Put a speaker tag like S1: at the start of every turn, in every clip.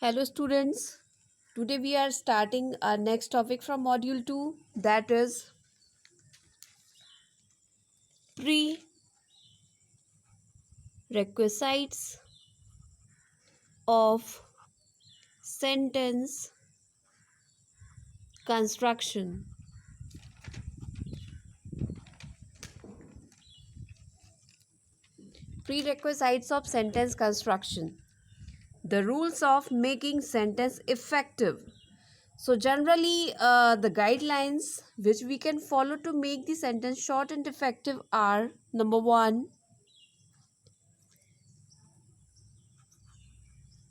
S1: Hello students, today we are starting our next topic from module 2, that is prerequisites of sentence construction. Prerequisites of sentence construction. The rules of making sentence effective. So generally the guidelines which we can follow to make the sentence short and effective are: number 1,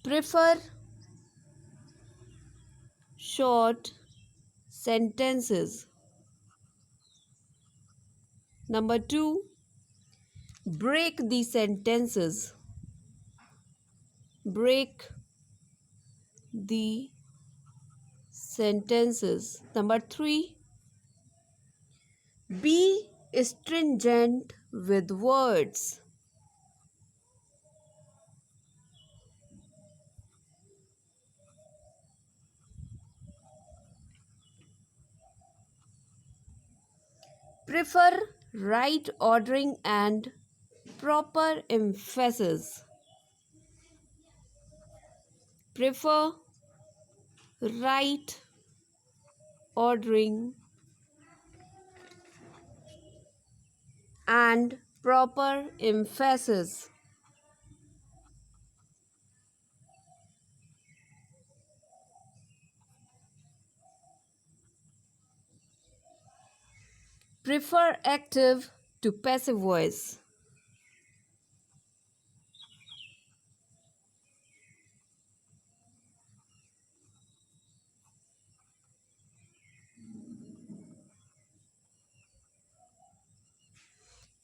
S1: prefer short sentences. Number 2, break the sentences. Break the sentences. Number 3, be stringent with words. Prefer right ordering and proper emphasis. Prefer right ordering and proper emphasis. Prefer active to passive voice.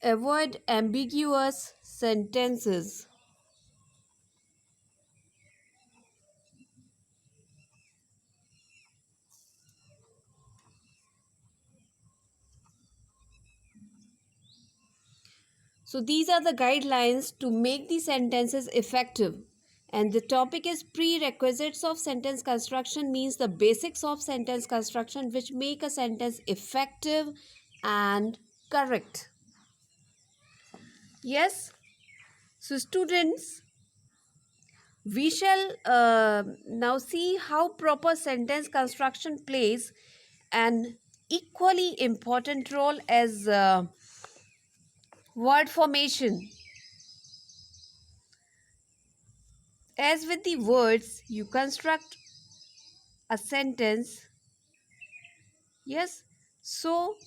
S1: Avoid ambiguous sentences. So these are the guidelines to make the sentences effective. And the topic is prerequisites of sentence construction, means the basics of sentence construction which make a sentence effective and correct. Yes. So students, we shall now see how proper sentence construction plays an equally important role as word formation. As with the words, you construct a sentence. Yes, so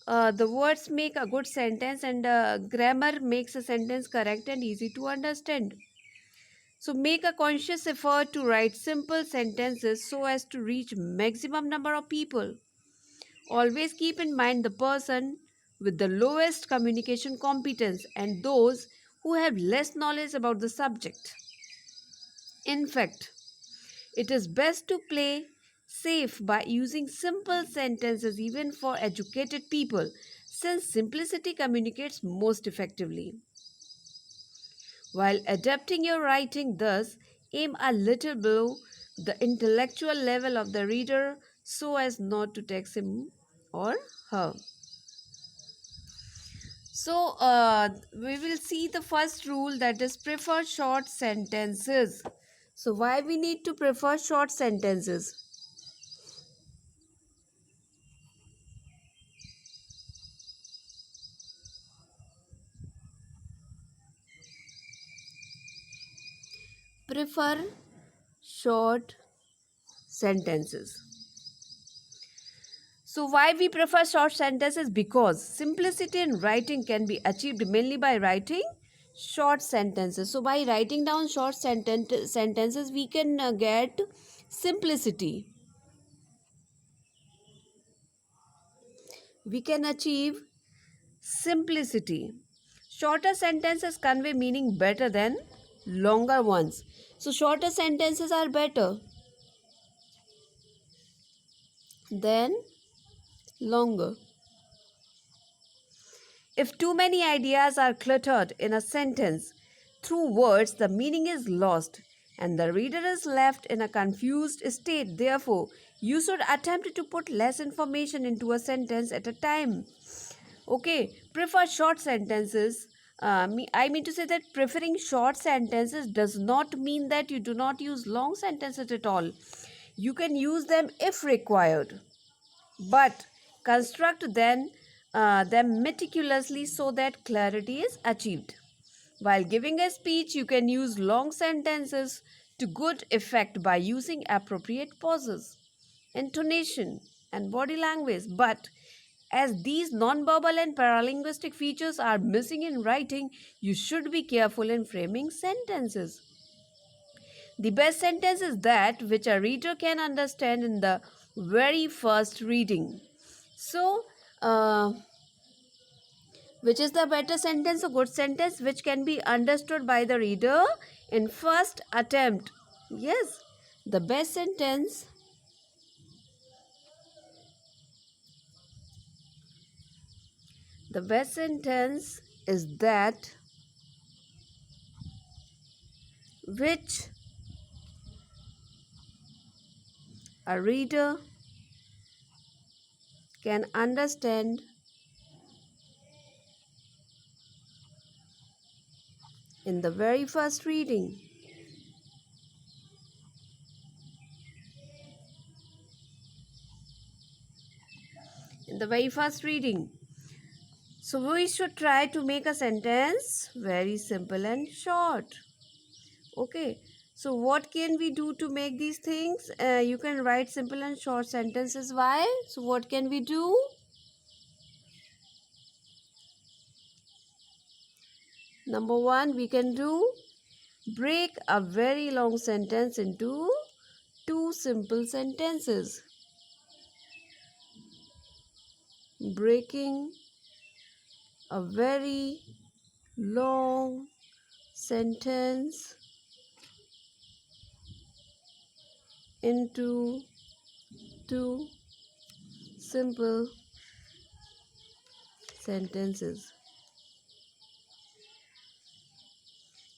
S1: the words make a good sentence, and grammar makes a sentence correct and easy to understand. So make a conscious effort to write simple sentences so as to reach maximum number of people. Always keep in mind the person with the lowest communication competence and those who have less knowledge about the subject. In fact, it is best to play safe by using simple sentences even for educated people, since simplicity communicates most effectively. While adapting your writing, thus aim a little below the intellectual level of the reader so as not to tax him or her. So, we will see the first rule, that is prefer short sentences. So, why we need to prefer short sentences? Prefer short sentences. So why we prefer short sentences? Because simplicity in writing can be achieved mainly by writing short sentences. So by writing down short sentences, we can get simplicity. We can achieve simplicity. Shorter sentences convey meaning better than longer ones. So shorter sentences are better than longer. If too many ideas are cluttered in a sentence, through words the meaning is lost. and the reader is left in a confused state. Therefore, you should attempt to put less information into a sentence at a time. Okay, prefer short sentences. I mean to say that preferring short sentences does not mean that you do not use long sentences at all. You can use them if required, but construct them meticulously so that clarity is achieved. While giving a speech, you can use long sentences to good effect by using appropriate pauses, intonation, and body language. But as these non-verbal and paralinguistic features are missing in writing, you should be careful in framing sentences. The best sentence is that which a reader can understand in the very first reading. So, uh, which is the better sentence? A good sentence which can be understood by the reader in first attempt. Yes, the best sentence, the best sentence is that which a reader can understand in the very first reading. In the very first reading. So we should try to make a sentence very simple and short. Okay. So what can we do to make these things? You can write simple and short sentences. Why? So what can we do? Number one, we can do break a very long sentence into two simple sentences. Breaking a very long sentence into two simple sentences.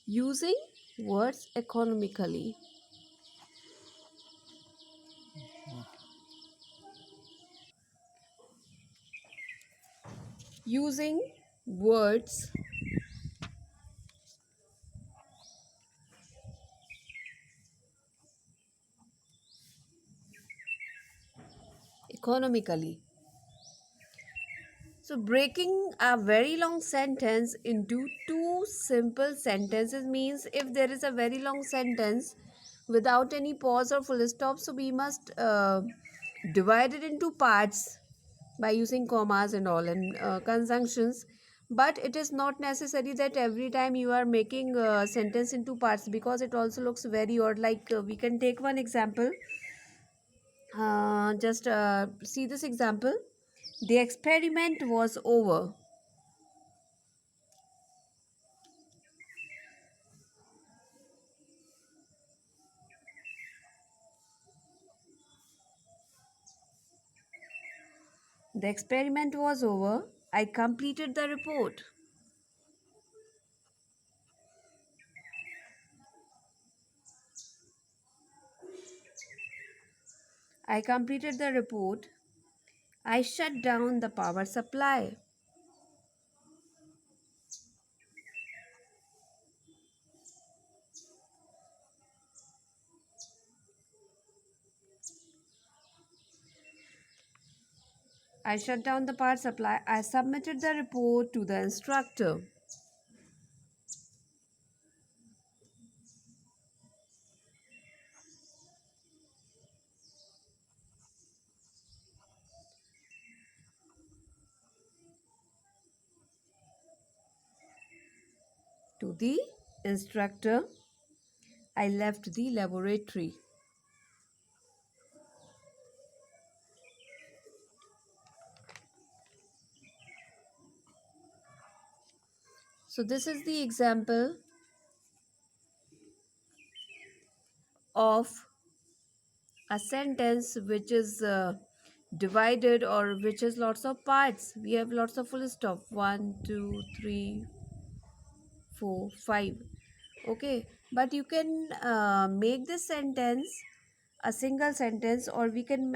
S1: Using words economically. Using words economically. So, breaking a very long sentence into two simple sentences means if there is a very long sentence without any pause or full stop, so we must divide it into parts by using commas and all and conjunctions. But it is not necessary that every time you are making a sentence into parts, because it also looks very odd. Like we can take one example. Just see this example. The experiment was over. The experiment was over. I completed the report. I completed the report. I shut down the power supply. I shut down the power supply. I submitted the report to the instructor. To the instructor, I left the laboratory. So this is the example of a sentence which is divided or which has lots of parts. We have lots of full stop. 1, 2, 3, 4, 5. Okay, but you can make this sentence a single sentence, or we can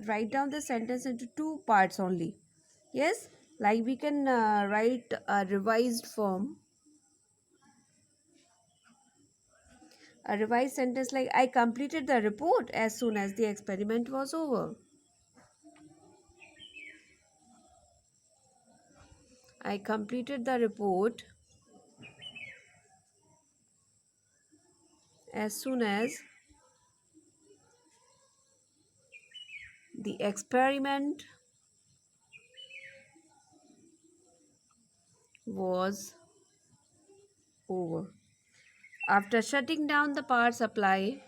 S1: write down the sentence into two parts only. Yes, like we can write a revised sentence like, I completed the report as soon as the experiment was over. I completed the report as soon as the experiment was over. After shutting down the power supply,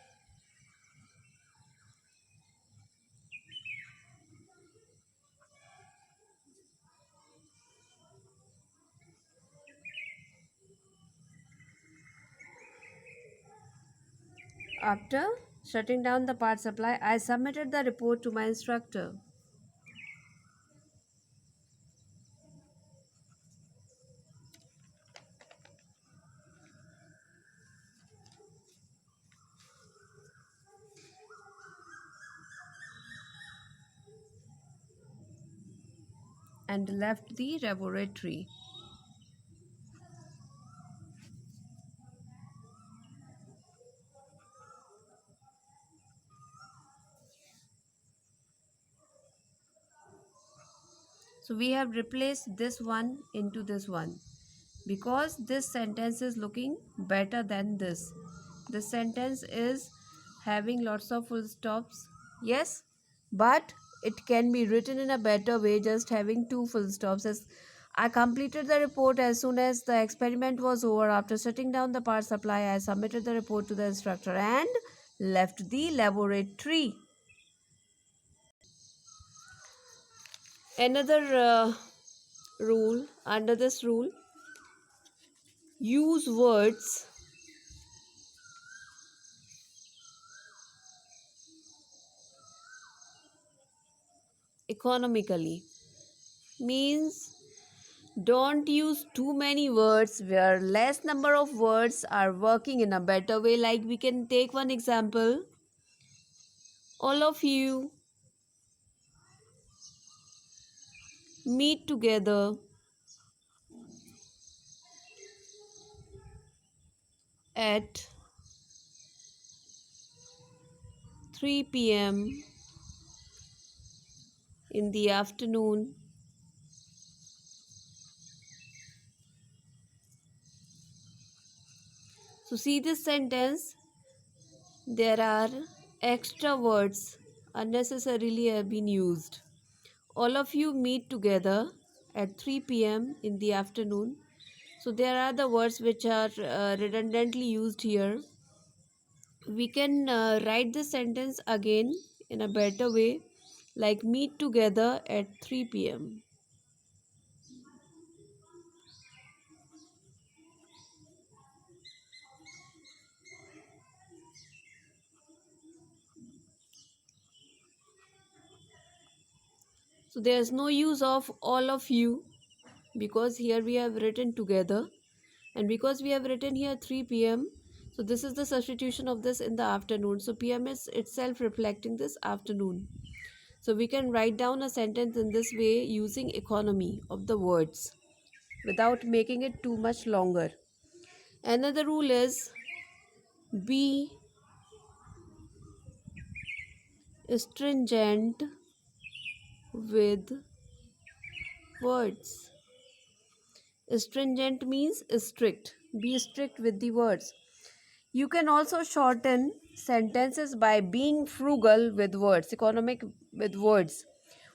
S1: after shutting down the power supply, I submitted the report to my instructor and left the laboratory. So we have replaced this one into this one because this sentence is looking better than this. This sentence is having lots of full stops. Yes, but it can be written in a better way, just having two full stops. As I completed the report as soon as the experiment was over. After shutting down the power supply, I submitted the report to the instructor and left the laboratory. Another rule under this rule, use words economically. Means don't use too many words where less number of words are working in a better way. Like we can take one example. All of you meet together at 3 p.m. in the afternoon. So see this sentence, there are extra words unnecessarily have been used. All of you meet together at 3 p.m. in the afternoon. So there are the words which are redundantly used here. We can write this sentence again in a better way, like meet together at 3 p.m. So there's no use of all of you because here we have written together, and because we have written here 3 p.m., so this is the substitution of this in the afternoon. So pm is itself reflecting this afternoon. So we can write down a sentence in this way using economy of the words without making it too much longer. Another rule is be stringent with words. Stringent means strict. Be strict with the words. You can also shorten sentences by being frugal with words, economic with words.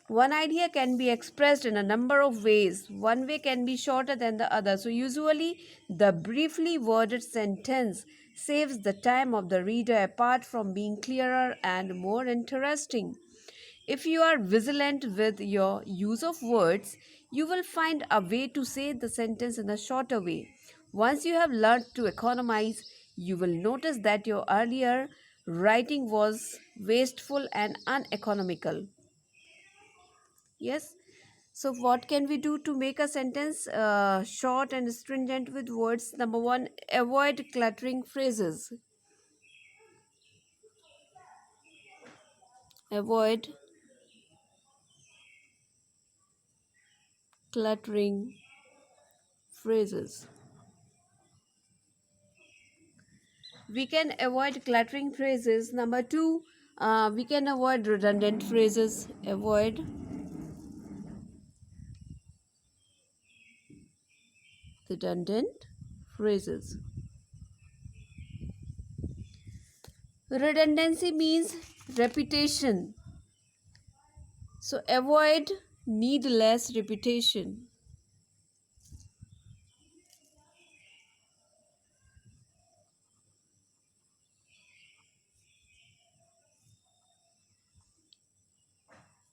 S1: One idea can be expressed in a number of ways. One way can be shorter than the other. So, usually, the briefly worded sentence saves the time of the reader apart from being clearer and more interesting. If you are vigilant with your use of words, you will find a way to say the sentence in a shorter way. Once you have learned to economize, you will notice that your earlier writing was wasteful and uneconomical. Yes. So, what can we do to make a sentence short and stringent with words? Number one, avoid cluttering phrases. Avoid cluttering phrases. We can avoid cluttering phrases. Number two, we can avoid redundant phrases. Avoid redundant phrases. Redundancy means repetition. So avoid needless repetition.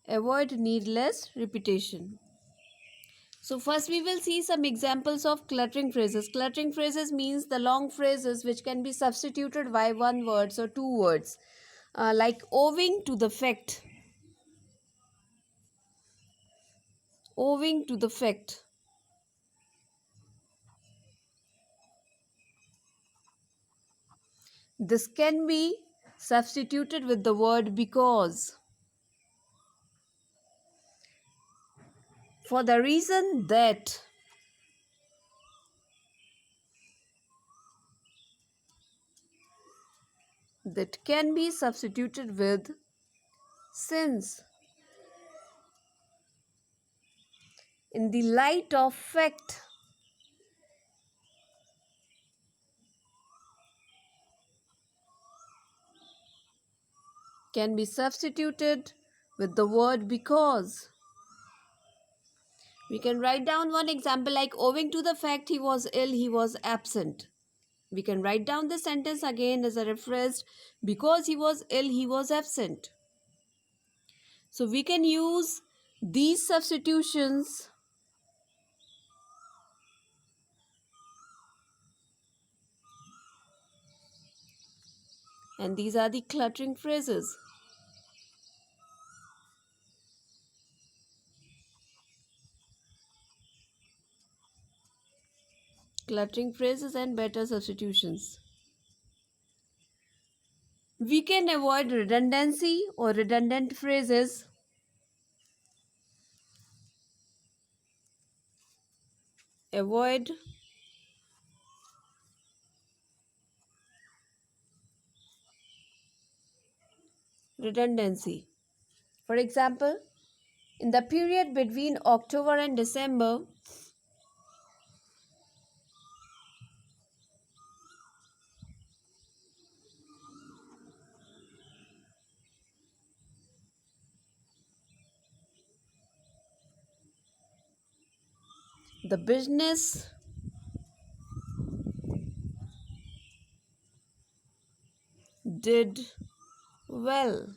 S1: Avoid needless repetition. So first we will see some examples of cluttering phrases. Cluttering phrases means the long phrases which can be substituted by one word or two words. Like owing to the fact. Owing to the fact. This can be substituted with the word because. For the reason that. That can be substituted with since. In the light of fact. Can be substituted with the word because. We can write down one example like owing to the fact he was ill, he was absent. We can write down the sentence again as a reference because he was ill, he was absent. So we can use these substitutions and these are the cluttering phrases. Cluttering phrases and better substitutions. We can avoid redundancy or redundant phrases. Avoid redundancy. For example, in the period between October and December, the business did well.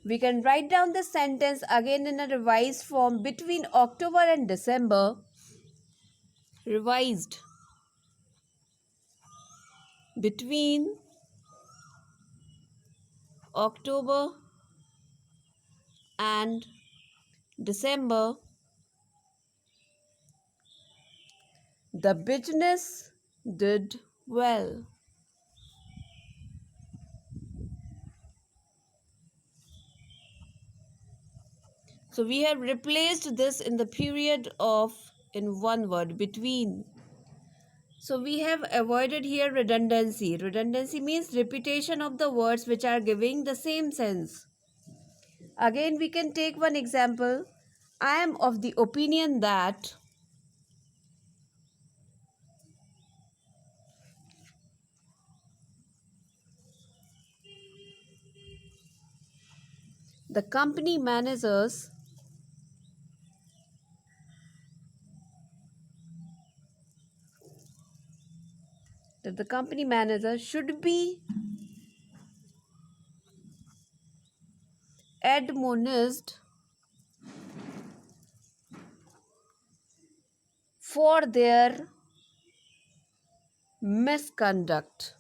S1: We can write down the sentence again in a revised form between October and December. Revised. Between October and December, the business did well. So we have replaced this in the period of in one word between. So we have avoided here redundancy. Redundancy means repetition of the words which are giving the same sense. Again we can take one example. I am of the opinion that the company managers should be admonished for their misconduct.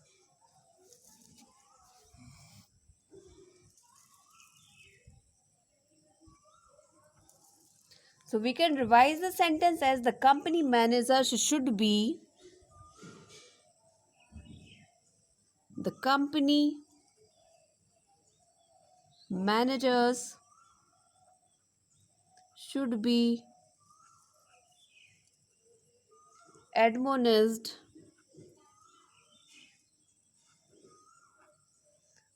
S1: So we can revise the sentence as the company managers should be the company managers should be admonished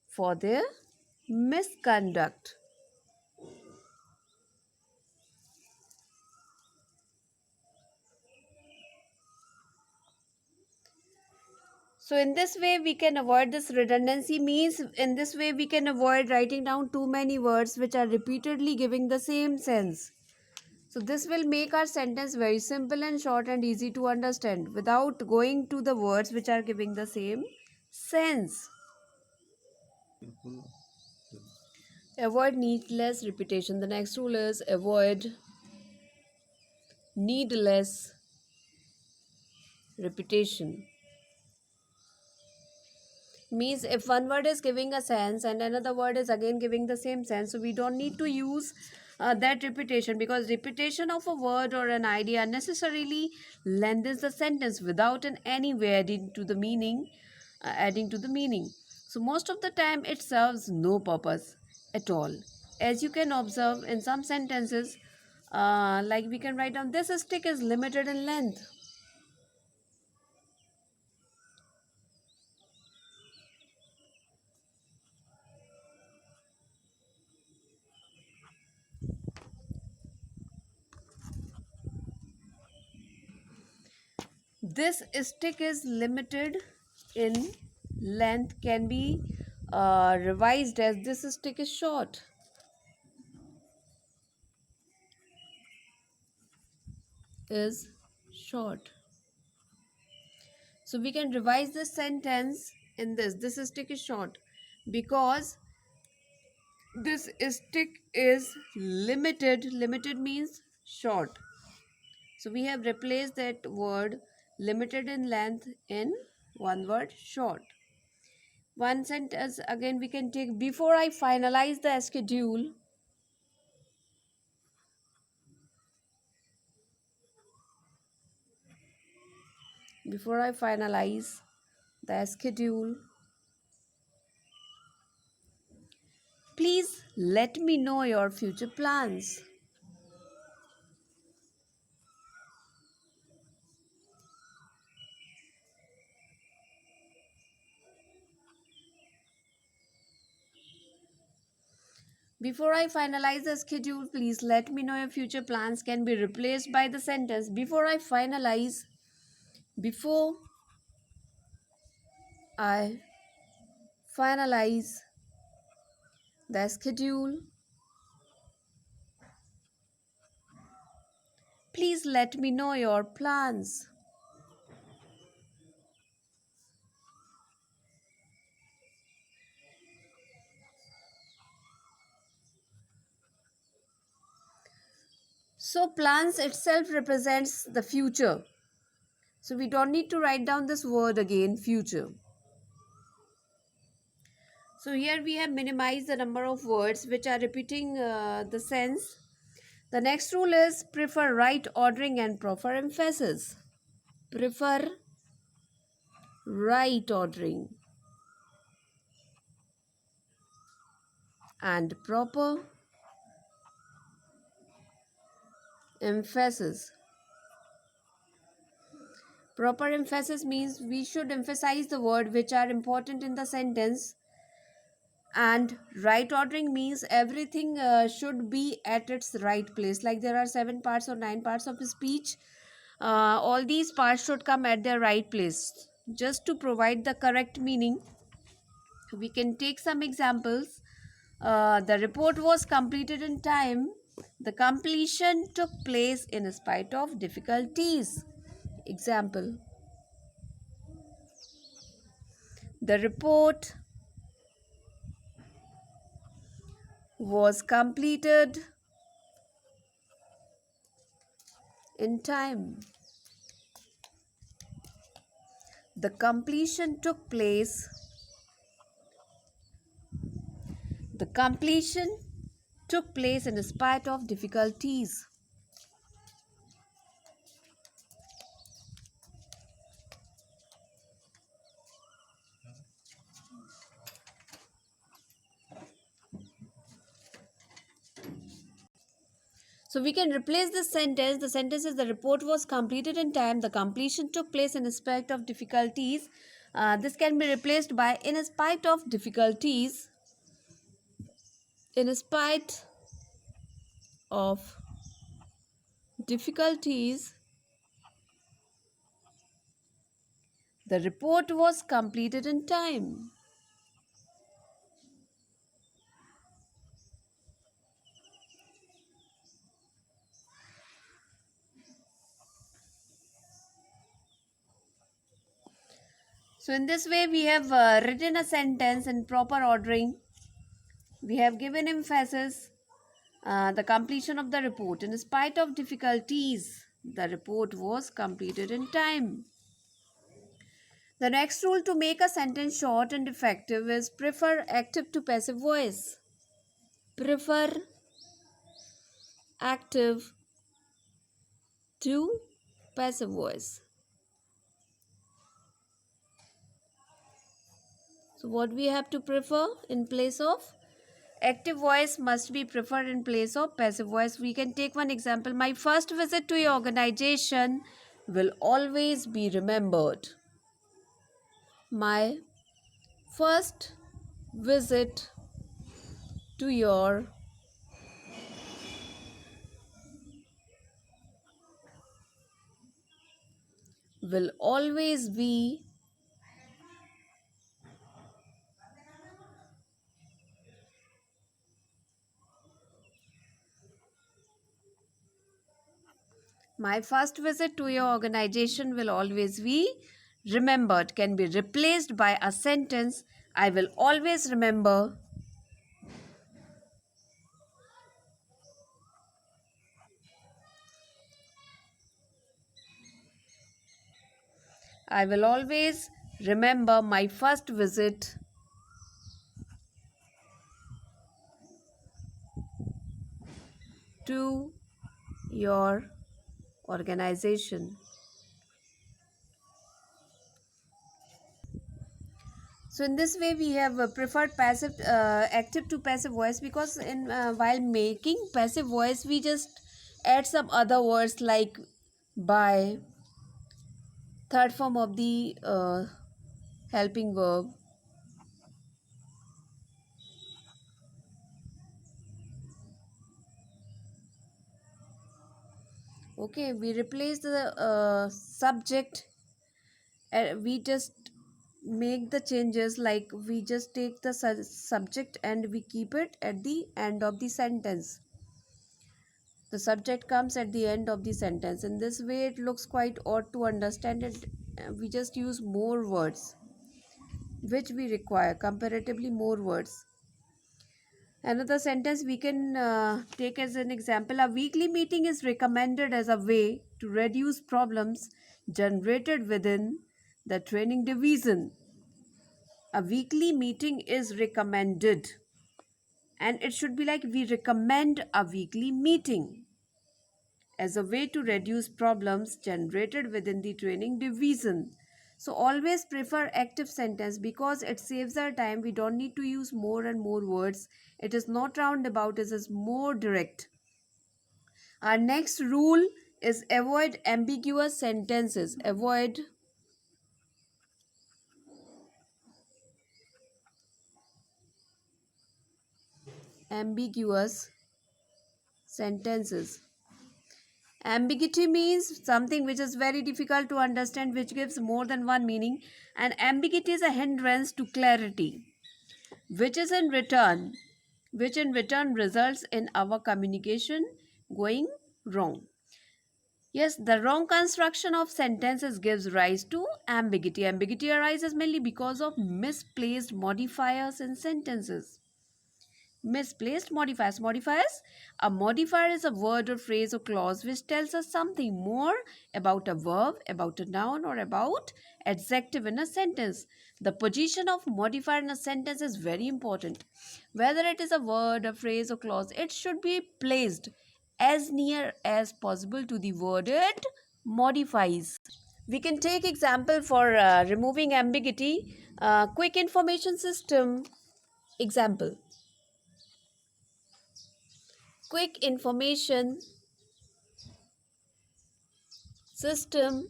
S1: for their misconduct. So in this way we can avoid this redundancy, means in this way we can avoid writing down too many words which are repeatedly giving the same sense. So this will make our sentence very simple and short and easy to understand without going to the words which are giving the same sense. Avoid needless repetition. The next rule is avoid needless repetition. Means if one word is giving a sense and another word is again giving the same sense, so we don't need to use that repetition, because repetition of a word or an idea necessarily lengthens the sentence without in any way adding to the meaning. So most of the time it serves no purpose at all. As you can observe in some sentences, like we can write down, this stick is limited in length. This stick is limited in length can be revised as this stick is short. Is short. So we can revise this sentence in this stick is short because this stick is limited. Limited means short. So we have replaced that word limited in length in one word short. One sentence again we can take, before I finalize the schedule. Before I finalize the schedule, please let me know your future plans. Before I finalize the schedule, please let me know your future plans can be replaced by the sentence, before I finalize the schedule, please let me know your plans. So plans itself represents the future. So we don't need to write down this word again, future. So here we have minimized the number of words which are repeating the sense. The next rule is prefer right ordering and proper emphasis. Prefer right ordering and proper emphasis. Proper emphasis means we should emphasize the word which are important in the sentence, and right ordering means everything should be at its right place. Like there are 7 parts or 9 parts of speech, all these parts should come at their right place just to provide the correct meaning. We can take some examples. The report was completed in time. The completion took place in spite of difficulties. Example: the report was completed in time. The completion took place. The completion took place in spite of difficulties. So we can replace this sentence. The sentence is the report was completed in time. The completion took place in spite of difficulties. This can be replaced by in spite of difficulties. In spite of difficulties, the report was completed in time. So in this way, we have written a sentence in proper ordering. We have given emphasis the completion of the report. In spite of difficulties, the report was completed in time. The next rule to make a sentence short and effective is prefer active to passive voice. Prefer active to passive voice. So what we have to prefer in place of active voice must be preferred in place of passive voice. We can take one example. My first visit to your organization will always be remembered. My first visit to your will always be My first visit to your organization will always be remembered, can be replaced by a sentence I will always remember. I will always remember my first visit to your organization. So in this way we have preferred active to passive voice, because in while making passive voice we just add some other words like by, third form of the helping verb. Okay, we replace the subject. We just make the changes, like we just take the subject and we keep it at the end of the sentence. The subject comes at the end of the sentence. In this way it looks quite odd to understand it. We just use more words which we require, comparatively more words. Another sentence we can take as an example: a weekly meeting is recommended as a way to reduce problems generated within the training division. A weekly meeting is recommended, and it should be like we recommend a weekly meeting as a way to reduce problems generated within the training division. So always prefer active sentence because it saves our time. We don't need to use more and more words. It is not roundabout, it is more direct. Our next rule is avoid ambiguous sentences. Avoid ambiguous sentences. Ambiguity means something which is very difficult to understand, which gives more than one meaning. And ambiguity is a hindrance to clarity, which is in return, which in return results in our communication going wrong. Yes, the wrong construction of sentences gives rise to ambiguity. Ambiguity arises mainly because of misplaced modifiers in sentences. Misplaced modifiers. Modifiers. A modifier is a word or phrase or clause which tells us something more about a verb, about a noun, or about adjective in a sentence. The position of modifier in a sentence is very important. Whether it is a word, a phrase, or clause, it should be placed as near as possible to the word it modifies. We can take example for removing ambiguity. Quick information system example. Quick information system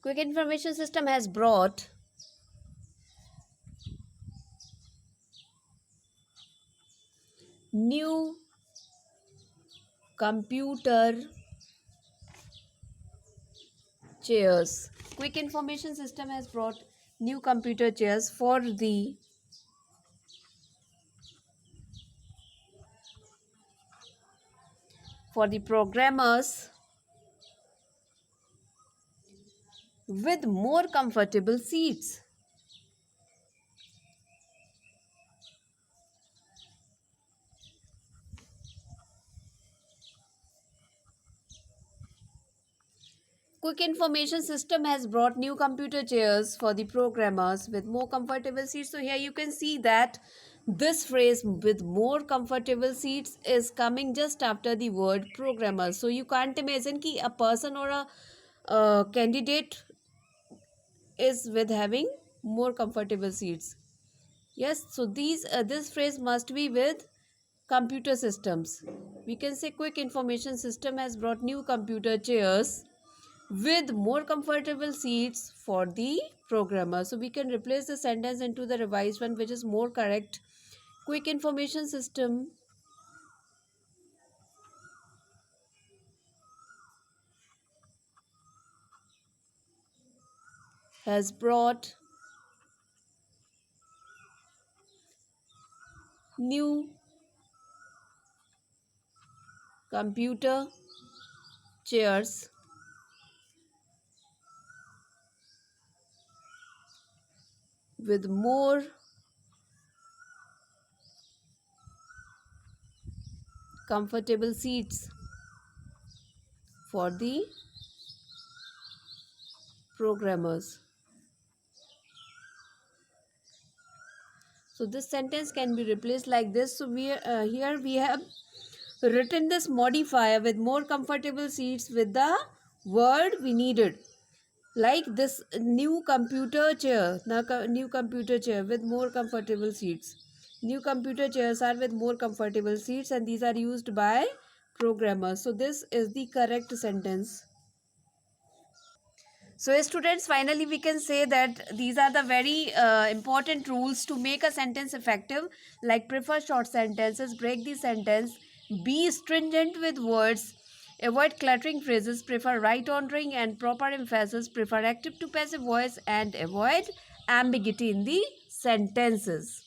S1: quick information system has brought new computer chairs. Quick information system has brought new computer chairs for the programmers with more comfortable seats. Quick information system has brought new computer chairs for the programmers with more comfortable seats. So here you can see that this phrase with more comfortable seats is coming just after the word programmer. So you can't imagine कि a person or a candidate is with having more comfortable seats. Yes, so this phrase must be with computer systems. We can say quick information system has brought new computer chairs with more comfortable seats for the programmer. So we can replace the sentence into the revised one, which is more correct. Quick information system has brought new computer chairs with more comfortable seats for the programmers. So this sentence can be replaced like this. So here we have written this modifier with more comfortable seats with the word we needed. Like this new computer chair, new computer chair with more comfortable seats. New computer chairs are with more comfortable seats and these are used by programmers. So this is the correct sentence. So students, finally we can say that these are the very important rules to make a sentence effective, like prefer short sentences, break the sentence, be stringent with words, avoid cluttering phrases, prefer right ordering and proper emphasis, prefer active to passive voice, and avoid ambiguity in the sentences.